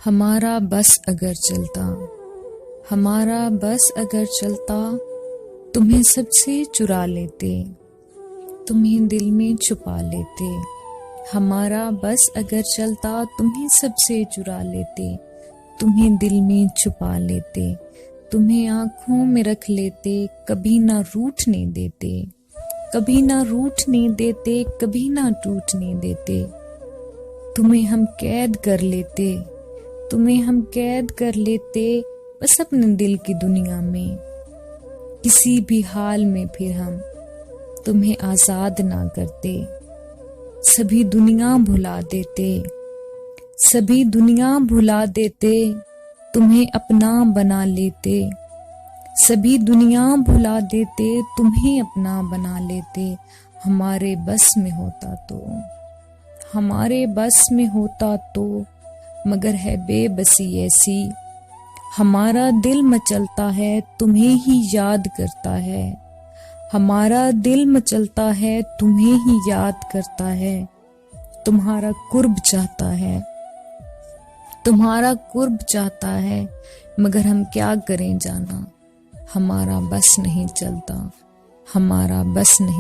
हमारा बस अगर चलता, हमारा बस अगर चलता, तुम्हें सबसे चुरा लेते, तुम्हें दिल में छुपा लेते। हमारा बस अगर चलता, तुम्हें सबसे चुरा लेते, तुम्हें दिल में छुपा लेते, तुम्हें आँखों में रख लेते, कभी ना रूठने देते, कभी ना रूठने देते, कभी ना टूटने देते। तुम्हें हम कैद कर लेते, तुम्हें हम कैद कर लेते, बस अपने दिल की दुनिया में। किसी भी हाल में फिर हम तुम्हें आजाद ना करते, सभी दुनिया भुला देते, सभी दुनिया भुला देते, तुम्हें अपना बना लेते, सभी दुनिया भुला देते, तुम्हें अपना बना लेते। हमारे बस में होता तो, हमारे बस में होता तो, मगर है बेबसी ऐसी। हमारा दिल मचलता है, तुम्हें ही याद करता है, हमारा दिल मचलता है, तुम्हें ही याद करता है। तुम्हारा कुर्ब चाहता है, तुम्हारा कुर्ब चाहता है, मगर हम क्या करें जाना। हमारा बस नहीं चलता, हमारा बस नहीं।